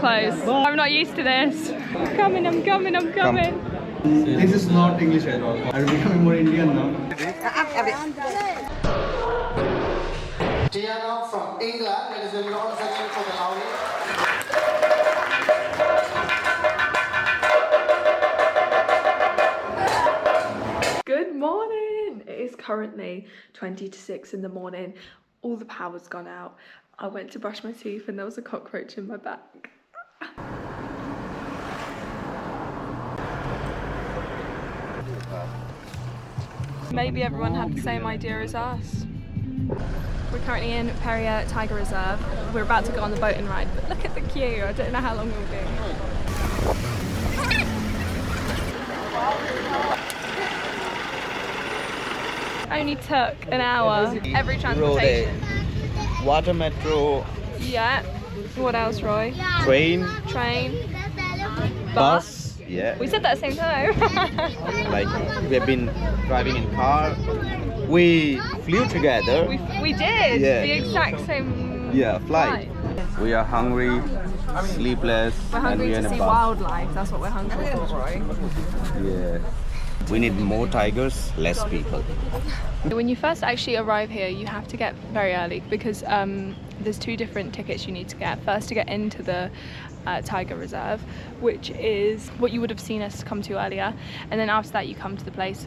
close. I'm not used to this. I'm coming. This is not English at all. I'm becoming more Indian now. Tiana from England, ladies and gentlemen, again for the Audi. Good morning. It is currently 20 to 6 in the morning. All the power's gone out. I went to brush my teeth and there was a cockroach in my back. Maybe everyone had the same idea as us. We're currently in Periyar Tiger Reserve. We're about to go on the boating ride, but look at the queue. I don't know how long we'll be. Only took an hour. Every transportation. Water metro. Yeah. What else, Roy? Train. Bus. Yeah. We said that at the same time. Like we've been driving in car. We flew together. We did. Yeah. The exact same flight. We are hungry, sleepless. We're hungry and to see wildlife. That's what we're hungry for, Roy. Yeah. We need more tigers, less people. When you first actually arrive here, you have to get very early because there's two different tickets you need to get. First, to get into the Tiger Reserve, which is what you would have seen us come to earlier, and then after that you come to the place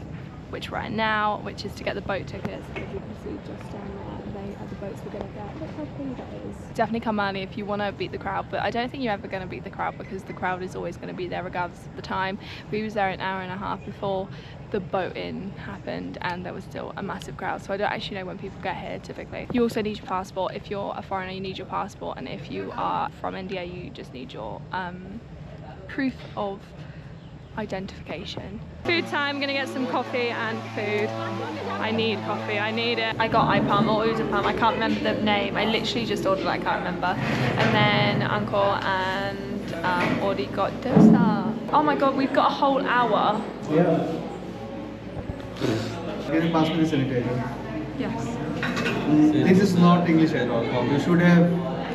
which we're at now, which is to get the boat tickets. As you can see just down there, they are the boats we're going to get. Look how pretty that is. Definitely come early if you want to beat the crowd, but I don't think you're ever going to beat the crowd because the crowd is always going to be there regardless of the time. We was there an hour and a half before the boat-in happened and there was still a massive crowd, so I don't actually know when people get here typically. You also need your passport. If you're a foreigner, you need your passport, and if you are from India, you just need your proof of identification. Food time. I'm gonna get some coffee and food. I need coffee, I need it. I got ipam or udapam, I can't remember the name. I literally just ordered it, I can't remember. And then Uncle and Audi got dosa. Oh my god, we've got a whole hour. Yeah. Can you pass me the sanitizer? Yes. This is not English at all. You should have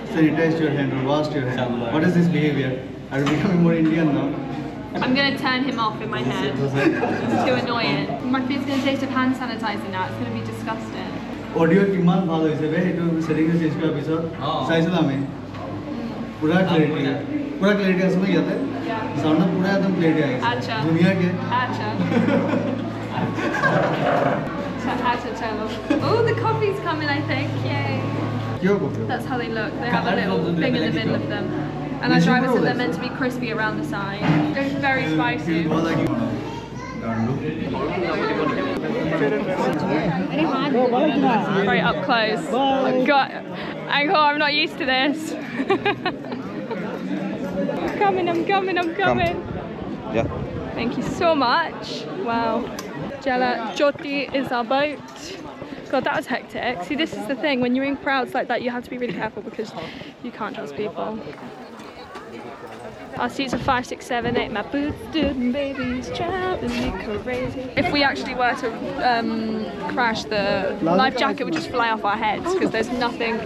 sanitized your hand or washed your hand. What is this behavior? Are you becoming more Indian now? I'm going to turn him off in my head. It's too annoying. My food's going to taste of hand sanitizer now. It's going to be disgusting. Audio kiman bhalo hoise be etu setting e change kora bisor saisla ame pura clarity asme yate sound na pura ekdam clarity aayega acha duniya ke acha chalo. Oh, the coffee's coming, I think. Yay. Kyo coffee? That's how they look. They have a little thing in the middle of them. And our driver said they're meant to be crispy around the side. They're very spicy. Very up close. God, Uncle, I'm not used to this. I'm coming. Yeah. Thank you so much. Wow. Jala Jyoti is our boat. God, that was hectic. See, this is the thing. When you're in crowds like that, you have to be really careful because you can't trust people. Our seats are 5, 6, 7, 8. My boots doing babies driving me crazy. If we actually were to crash, the life jacket would just fly off our heads because there's nothing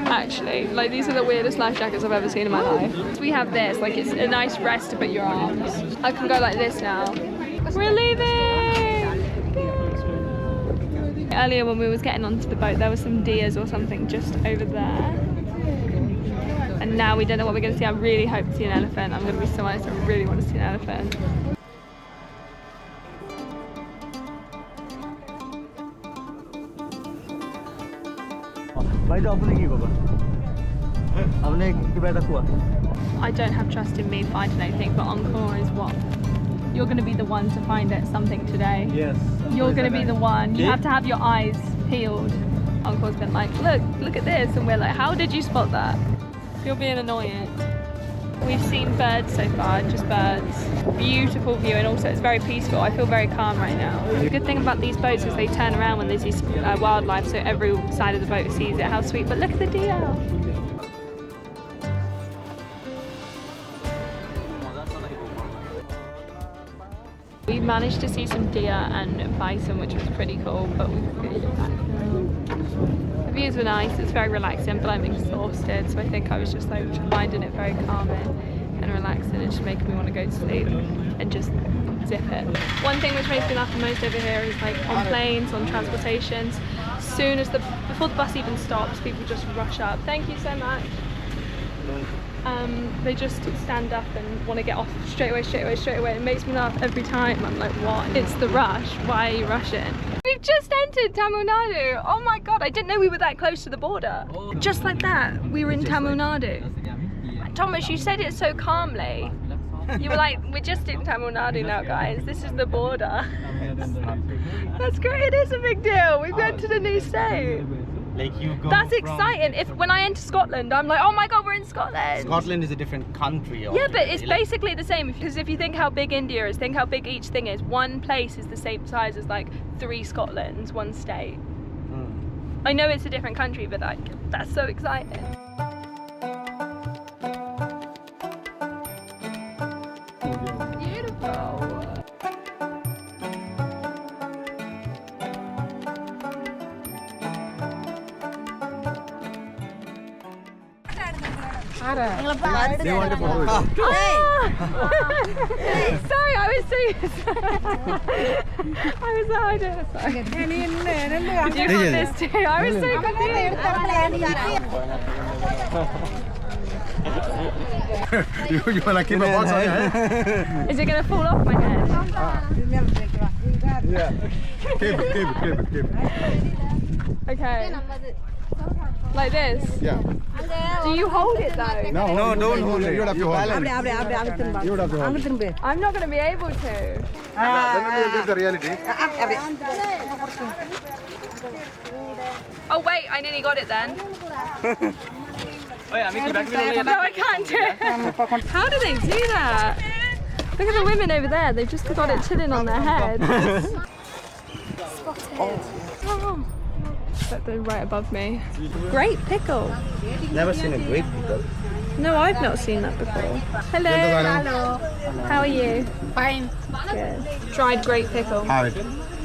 actually. Like, these are the weirdest life jackets I've ever seen in my life. So we have this, like it's a nice rest to put your arms. I can go like this now. We're leaving! Earlier when we was getting onto the boat, there were some deers or something just over there. And now we don't know what we're going to see. I really hope to see an elephant. I'm going to be so honest, I really want to see an elephant. I don't have trust in me finding anything, but Encore is what? You're going to be the one to find it something today. Yes. You're going to be the one. You have to have your eyes peeled. Uncle's been like, look at this. And we're like, how did you spot that? You're being annoying. We've seen birds so far, just birds. Beautiful view, and also it's very peaceful. I feel very calm right now. The good thing about these boats is they turn around when there's these wildlife, so every side of the boat sees it. How sweet, but look at the deer. We managed to see some deer and bison, which was pretty cool, but we've made it back now. The views were nice, it's very relaxing, but I'm exhausted, so I think I was just like finding it very calming and relaxing and just making me want to go to sleep and just zip it. One thing which makes me laugh the most over here is like on planes, on transportations, before the bus even stops, people just rush up. Thank you so much. They just stand up and want to get off straight away. It makes me laugh every time. I'm like, what? It's the rush. Why are you rushing? We've just entered Tamil Nadu. Oh my god, I didn't know we were that close to the border. Just like that, we were in Tamil Nadu. Thomas, you said it so calmly. You were like, we're just in Tamil Nadu now, guys. This is the border. That's great. It is a big deal. We've entered a new state. Like you go. That's exciting. When I enter Scotland, I'm like, oh my god, we're in Scotland. Scotland is a different country. Yeah, but it's basically the same. Because if you think how big India is, think how big each thing is. One place is the same size as like 3 Scotlands, one state. I know it's a different country, but like, that's so exciting. They want a photo. Sorry, I was sorry. Did you want this too? I was so confused. You wanna keep a box on your head? Is it gonna fall off my head? Yeah. Keep it. Okay. Like this? Yeah. Do you hold it though? No, don't hold it. You would have to hold it. You would have to hold it. I'm not going to be able to. This is the reality. Oh wait, I nearly got it then. Oh yeah, No, I can't do it. How do they do that? Look at the women over there. They've just got it chilling on their head. Oh. But they're right above me. Great pickle. Never seen a great pickle. No, I've not seen that before. Hello. Hello. How are you? Fine. Good. Dried grape pickle. Have it.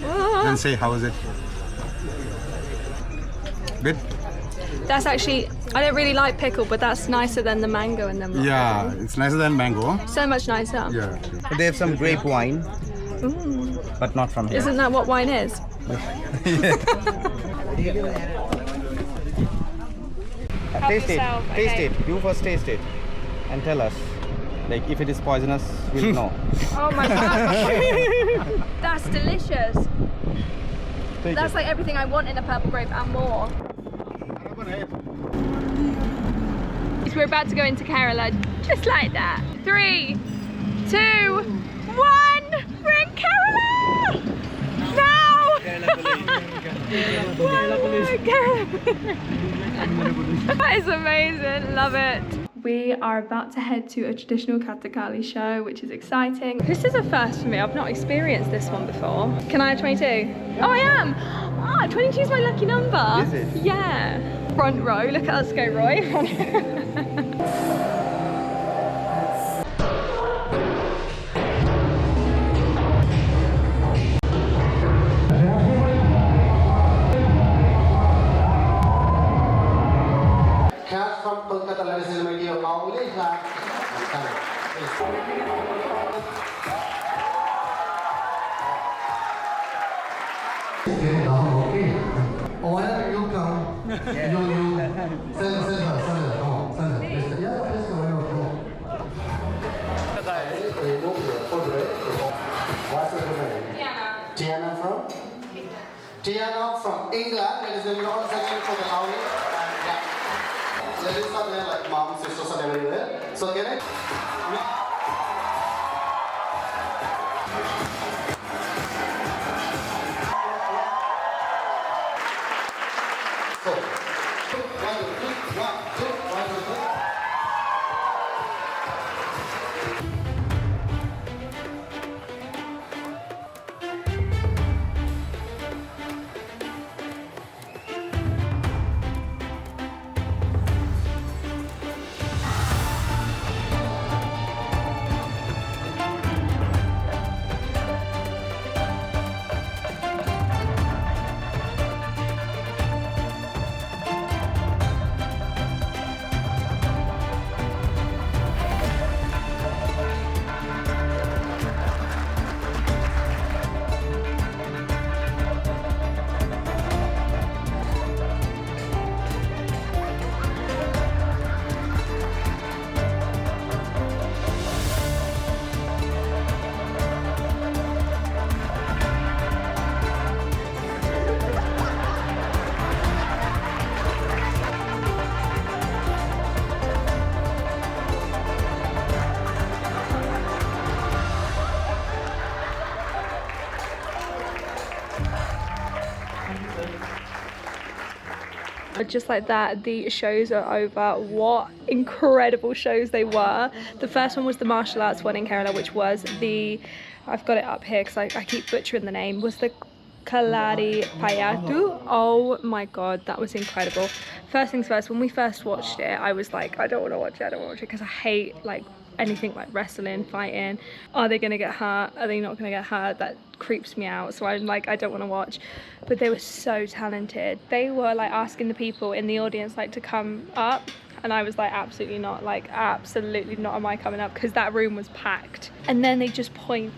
Then say, how is it? Good? That's actually, I don't really like pickle, but that's nicer than the mango and the Yeah, it's nicer than mango. So much nicer. Yeah. They have some grape wine, but not from here. Isn't that what wine is? Taste it. yourself, Taste okay. it. You first taste it and tell us. Like if it is poisonous, we'll know. Oh my god. That's delicious. That's like everything I want in a purple grape and more. We're about to go into Kerala just like that. 3, 2, 1. We're in Kerala! Now! That is amazing. Love it. We are about to head to a traditional Kathakali show, which is exciting. This is a first for me. I've not experienced this one before. Can I have 22? Oh, I am! Ah, 22 is my lucky number. Is it? Yeah. Front row. Look at us go, Roy. Cats from Kolkata, ladies and gentlemen, give a warm clap. Oh, whenever you come, you send her, come on, send her. Yeah, please come on. What's your name? Tiana from? Tiana from England, ladies and gentlemen, once again for the lovely. Ladies are there like mom, sisters and everywhere. So can I? So, 1, 2, 3, 1, 2, 1, 2, 3. just like that, the shows are over. What incredible shows they were. The first one was the martial arts one in Kerala, which was the, I've got it up here because I keep butchering the name, was the Kalari Payatu. Oh my god, that was incredible. First things first, when we first watched it, I was like, I don't want to watch it, because I hate like anything like wrestling, fighting. Are they gonna get hurt? Are they not gonna get hurt? That creeps me out. So I'm like, I don't want to watch. But they were so talented. They were like asking the people in the audience like to come up, and I was like, absolutely not, like absolutely not am I coming up, because that room was packed. And then they just points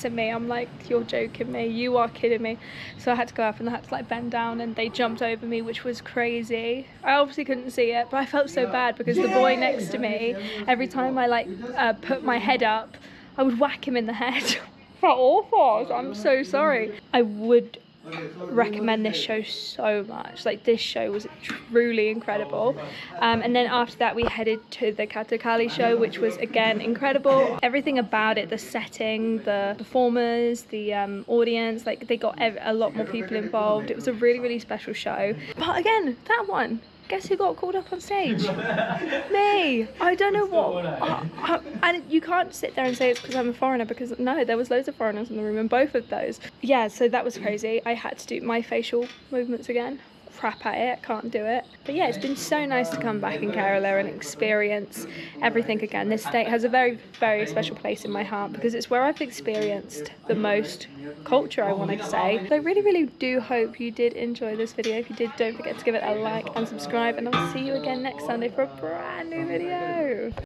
at me. I'm like, you're joking me, you are kidding me. So I had to go up and I had to like bend down, and they jumped over me, which was crazy. I obviously couldn't see it, but I felt so bad because the boy next to me, every time I like put my head up, I would whack him in the head. Felt awful. So I'm so sorry. I would recommend this show so much. Like, this show was truly incredible. And then after that we headed to the Kathakali show, which was again incredible. Everything about it, the setting, the performers, the audience, like they got a lot more people involved. It was a really, really special show. But again, that one, guess who got called up on stage? Me. I don't know what. And you can't sit there and say it's because I'm a foreigner, because no, there was loads of foreigners in the room in both of those. Yeah, so that was crazy. I had to do my facial movements again. Crap at it, can't do it. But yeah, it's been so nice to come back in Kerala and experience everything again. This state has a very, very special place in my heart because it's where I've experienced the most culture, I want to say. So I really, really do hope you did enjoy this video. If you did, don't forget to give it a like and subscribe, and I'll see you again next Sunday for a brand new video.